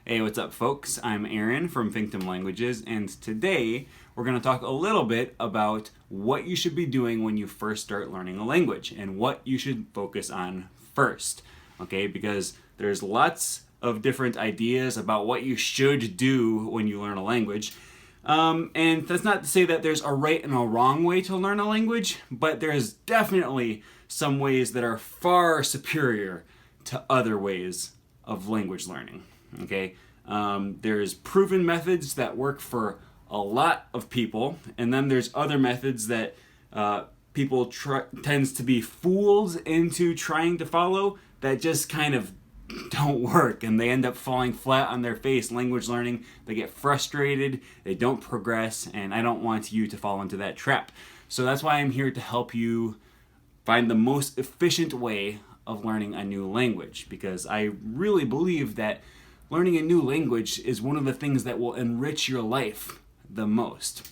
Hey, what's up, folks? I'm Aaron from Finctum Languages, and today we're going to talk a little bit about what you should be doing when you first start learning a language and what you should focus on first. Okay, because there's lots of different ideas about what you should do when you learn a language. And that's not to say that there's a right and a wrong way to learn a language, but there's definitely some ways that are far superior to other ways of language learning. Okay, there's proven methods that work for a lot of people, and then there's other methods that people tends to be fooled into trying to follow that just kind of don't work, and they end up falling flat on their face language learning. They get frustrated, they don't progress, and I don't want you to fall into that trap. So that's why I'm here to help you find the most efficient way of learning a new language, because I really believe that learning a new language is one of the things that will enrich your life the most.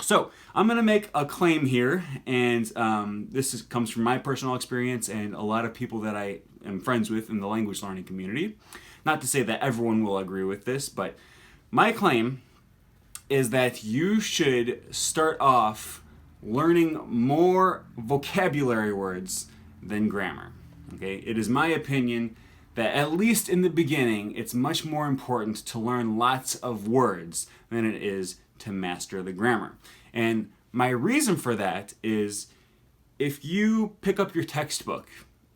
So I'm going to make a claim here, and comes from my personal experience and a lot of people that I am friends with in the language learning community. Not to say that everyone will agree with this, but my claim is that you should start off learning more vocabulary words than grammar. Okay? It is my opinion that at least in the beginning, it's much more important to learn lots of words than it is to master the grammar. And my reason for that is if you pick up your textbook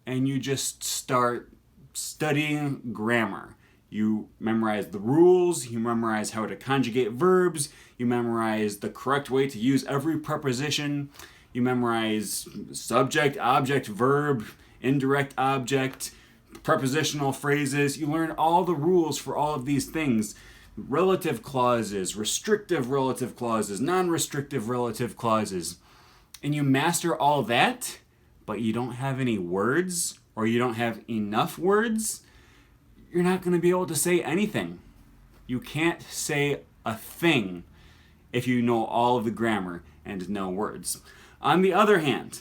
and you just start studying grammar, you memorize the rules, you memorize how to conjugate verbs, you memorize the correct way to use every preposition, you memorize subject, object, verb, indirect object, prepositional phrases. You learn all the rules for all of these things. Relative clauses, restrictive relative clauses, non-restrictive relative clauses. And you master all that, but you don't have any words, or you don't have enough words, you're not going to be able to say anything. You can't say a thing if you know all of the grammar and no words. On the other hand,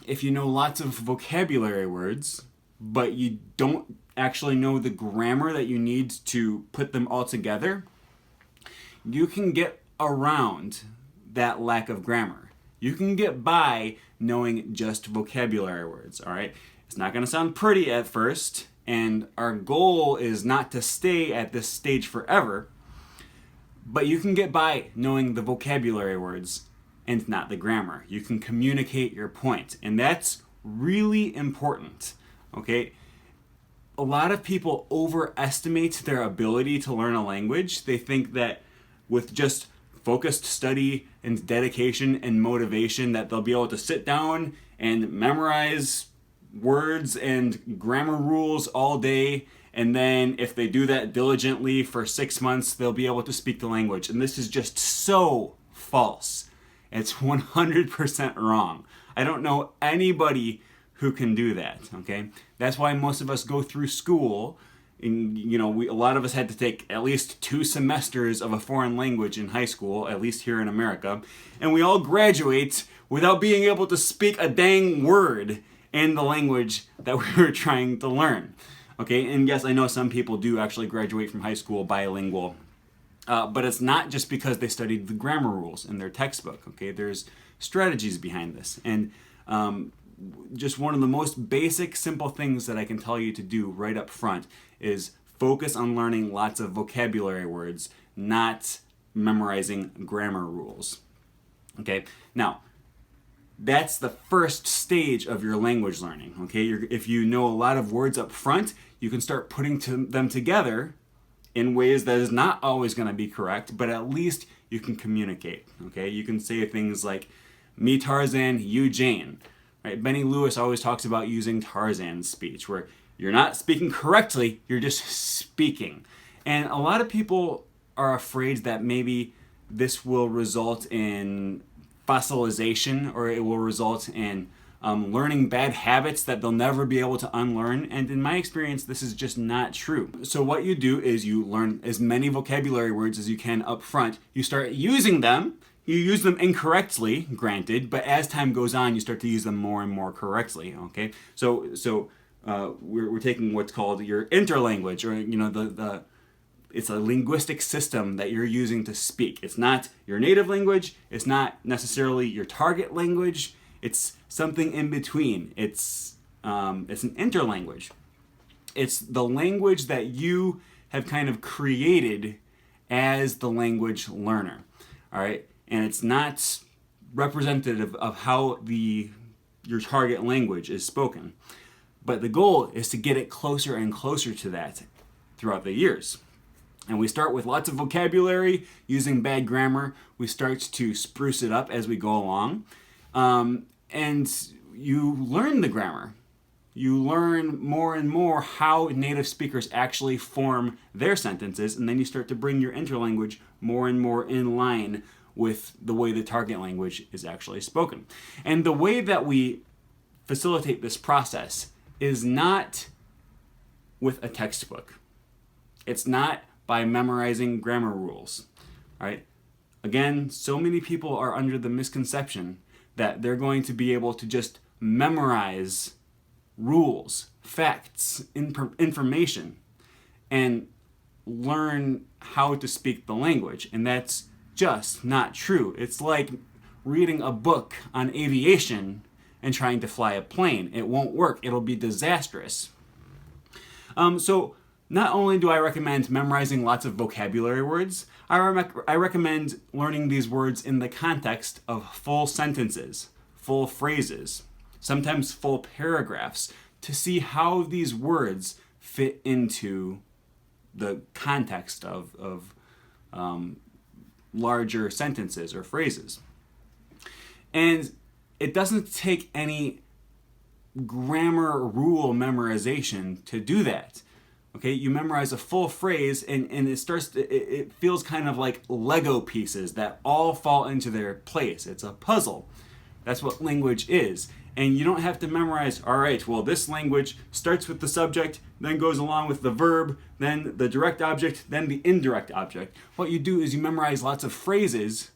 if you know lots of vocabulary words, but you don't actually know the grammar that you need to put them all together, you can get around that lack of grammar. You can get by knowing just vocabulary words, all right? It's not going to sound pretty at first, and our goal is not to stay at this stage forever, but you can get by knowing the vocabulary words and not the grammar. You can communicate your point, and that's really important. Okay, a lot of people overestimate their ability to learn a language. They think that with just focused study and dedication and motivation that they'll be able to sit down and memorize words and grammar rules all day, and then if they do that diligently for 6 months, they'll be able to speak the language. And this is just so false. It's 100% wrong. I don't know anybody who can do that, okay? That's why most of us go through school, and a lot of us had to take at least 2 semesters of a foreign language in high school, at least here in America, and we all graduate without being able to speak a dang word in the language that we were trying to learn, okay? And yes, I know some people do actually graduate from high school bilingual, but it's not just because they studied the grammar rules in their textbook, okay? There's strategies behind this, and just one of the most basic, simple things that I can tell you to do right up front is focus on learning lots of vocabulary words, not memorizing grammar rules. Okay? Now, that's the first stage of your language learning. Okay? If you know a lot of words up front, you can start putting them together in ways that is not always going to be correct, but at least you can communicate. Okay? You can say things like, me Tarzan, you Jane. Right? Benny Lewis always talks about using Tarzan's speech, where you're not speaking correctly, you're just speaking. And a lot of people are afraid that maybe this will result in fossilization, or it will result in learning bad habits that they'll never be able to unlearn. And in my experience, this is just not true. So what you do is you learn as many vocabulary words as you can up front. You start using them. You use them incorrectly, granted, but as time goes on, you start to use them more and more correctly. Okay, so we're taking what's called your interlanguage, or it's a linguistic system that you're using to speak. It's not your native language. It's not necessarily your target language. It's something in between. It's an interlanguage. It's the language that you have kind of created as the language learner. All right, and it's not representative of how your target language is spoken. But the goal is to get it closer and closer to that throughout the years. And we start with lots of vocabulary, using bad grammar. We start to spruce it up as we go along. And you learn the grammar. You learn more and more how native speakers actually form their sentences, and then you start to bring your interlanguage more and more in line with the way the target language is actually spoken. And the way that we facilitate this process is not with a textbook. It's not by memorizing grammar rules. All right? Again, so many people are under the misconception that they're going to be able to just memorize rules, facts, information, and learn how to speak the language. And that's just not true. It's like reading a book on aviation and trying to fly a plane. It won't work. It'll be disastrous. So not only do I recommend memorizing lots of vocabulary words, I recommend learning these words in the context of full sentences, full phrases, sometimes full paragraphs, to see how these words fit into the context of larger sentences or phrases. And it doesn't take any grammar rule memorization to do that. Okay, you memorize a full phrase and it feels kind of like Lego pieces that all fall into their place. It's a puzzle. That's what language is. And you don't have to memorize, all right, well, this language starts with the subject, then goes along with the verb, then the direct object, then the indirect object. What you do is you memorize lots of phrases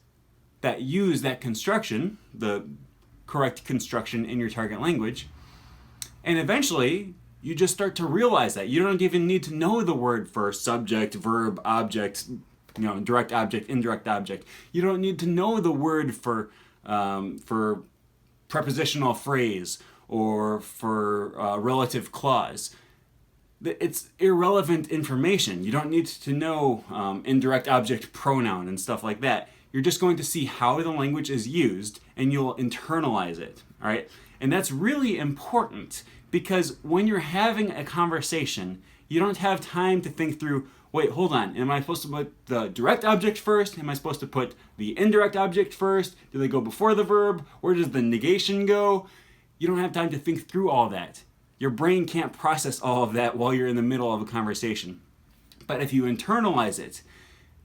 that use that construction, the correct construction in your target language, and eventually you just start to realize that. You don't even need to know the word for subject, verb, object, direct object, indirect object. You don't need to know the word for prepositional phrase or for relative clause. It's irrelevant information. You don't need to know indirect object pronoun and stuff like that. You're just going to see how the language is used and you'll internalize it, all right? And that's really important because when you're having a conversation, you don't have time to think through, wait, hold on, am I supposed to put the direct object first? Am I supposed to put the indirect object first? Do they go before the verb? Where does the negation go? You don't have time to think through all that. Your brain can't process all of that while you're in the middle of a conversation. But if you internalize it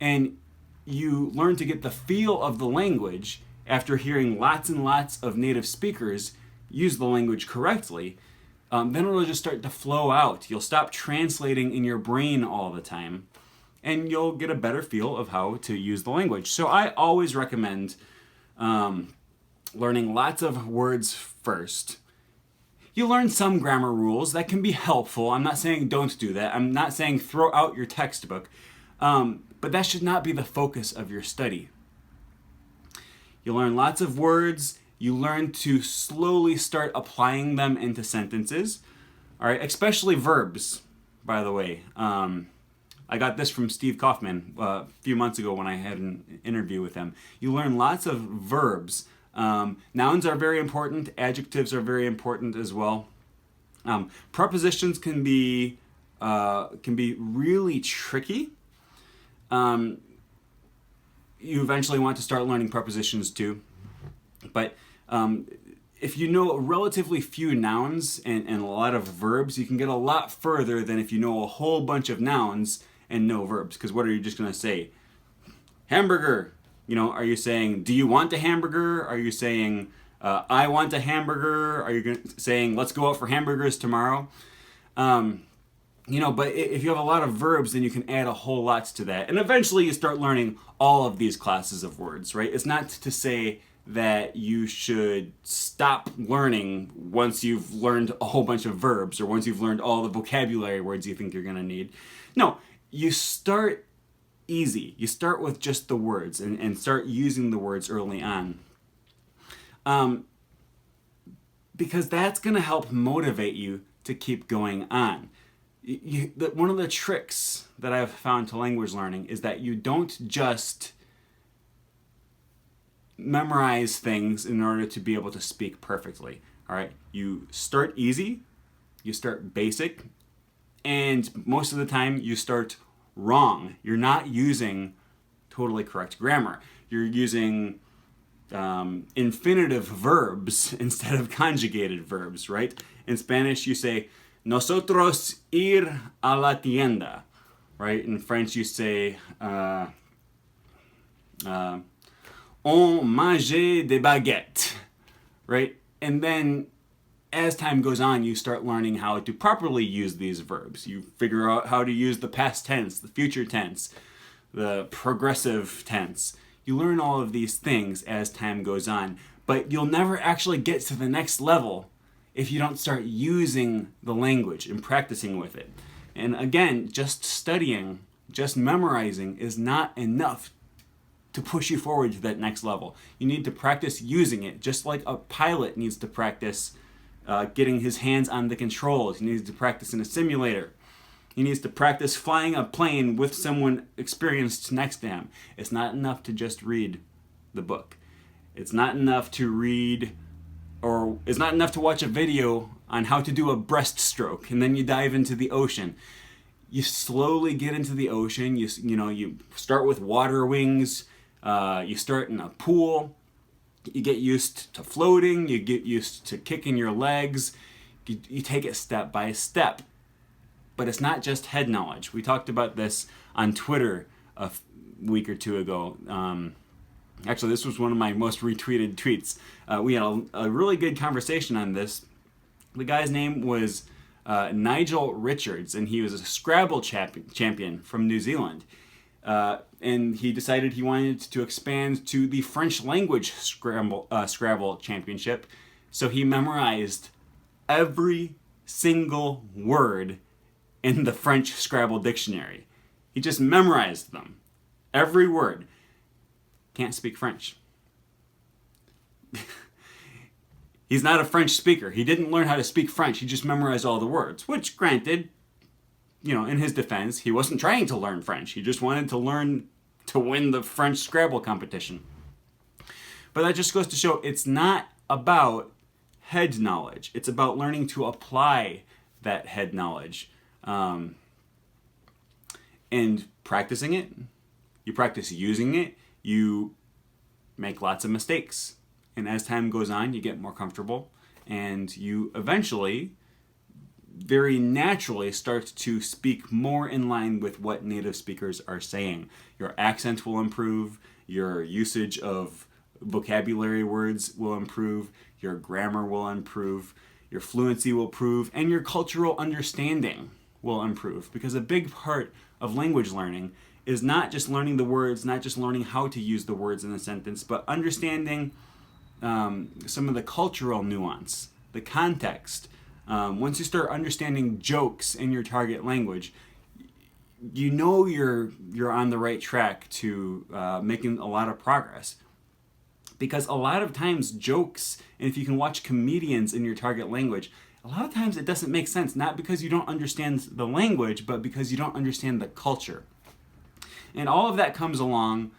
and you learn to get the feel of the language after hearing lots and lots of native speakers use the language correctly, then it'll just start to flow out. You'll stop translating in your brain all the time, and you'll get a better feel of how to use the language. So I always recommend learning lots of words first. You learn some grammar rules that can be helpful. I'm not saying don't do that. I'm not saying throw out your textbook. But that should not be the focus of your study. You learn lots of words. You learn to slowly start applying them into sentences. All right, especially verbs, by the way. I got this from Steve Kaufman a few months ago when I had an interview with him. You learn lots of verbs. Nouns are very important. Adjectives are very important as well. Prepositions can be really tricky. You eventually want to start learning prepositions too. But if you know relatively few nouns and a lot of verbs, you can get a lot further than if you know a whole bunch of nouns and no verbs. Because what are you just going to say? Hamburger. Are you saying, do you want a hamburger? Are you saying, I want a hamburger? Are you saying, let's go out for hamburgers tomorrow? But if you have a lot of verbs, then you can add a whole lot to that. And eventually you start learning all of these classes of words, right? It's not to say that you should stop learning once you've learned a whole bunch of verbs or once you've learned all the vocabulary words you think you're going to need. No, you start easy. You start with just the words and start using the words early on. Because that's going to help motivate you to keep going on. One of the tricks that I've found to language learning is that you don't just memorize things in order to be able to speak perfectly. All right, you start easy, you start basic, and most of the time you start wrong. You're not using totally correct grammar. You're using infinitive verbs instead of conjugated verbs, right? In Spanish, you say, nosotros ir a la tienda, right? In French, you say, on mange des baguettes, right? And then as time goes on, you start learning how to properly use these verbs. You figure out how to use the past tense, the future tense, the progressive tense. You learn all of these things as time goes on, but you'll never actually get to the next level if you don't start using the language and practicing with it. And again, just studying, just memorizing is not enough to push you forward to that next level. You need to practice using it, just like a pilot needs to practice getting his hands on the controls. He needs to practice in a simulator. He needs to practice flying a plane with someone experienced next to him. It's not enough to just read the book. It's not enough to read, or it's not enough to watch a video on how to do a breaststroke and then you dive into the ocean. You slowly get into the ocean. You start with water wings. You start in a pool. You get used to floating. You get used to kicking your legs. You take it step by step. But it's not just head knowledge. We talked about this on Twitter a week or two ago. Actually, this was one of my most retweeted tweets. We had a really good conversation on this. The guy's name was Nigel Richards, and he was a Scrabble champion from New Zealand. And he decided he wanted to expand to the French language Scrabble championship. So he memorized every single word in the French Scrabble dictionary. He just memorized them. Every word. Can't speak French. He's not a French speaker. He didn't learn how to speak French. He just memorized all the words, which granted, in his defense, he wasn't trying to learn French. He just wanted to learn to win the French Scrabble competition. But that just goes to show it's not about head knowledge. It's about learning to apply that head knowledge. And practicing it, you practice using it, you make lots of mistakes. And as time goes on, you get more comfortable, and you eventually, very naturally, start to speak more in line with what native speakers are saying. Your accent will improve, your usage of vocabulary words will improve, your grammar will improve, your fluency will improve, and your cultural understanding will improve. Because a big part of language learning is not just learning the words, not just learning how to use the words in a sentence, but understanding some of the cultural nuance, the context. Once you start understanding jokes in your target language, you're on the right track to making a lot of progress. Because a lot of times jokes, and if you can watch comedians in your target language, a lot of times it doesn't make sense, not because you don't understand the language, but because you don't understand the culture. And all of that comes along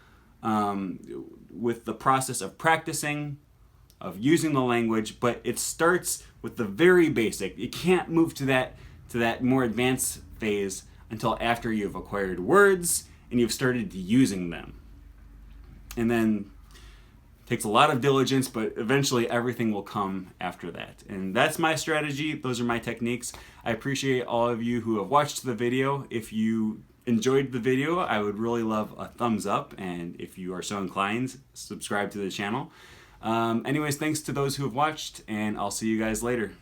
with the process of practicing, of using the language, but it starts with the very basic. You can't move to that more advanced phase until after you've acquired words and you've started using them. And then it takes a lot of diligence, but eventually everything will come after that. And that's my strategy. Those are my techniques. I appreciate all of you who have watched the video. If you enjoyed the video, I would really love a thumbs up, and if you are so inclined, subscribe to the channel. Anyways, thanks to those who have watched, and I'll see you guys later.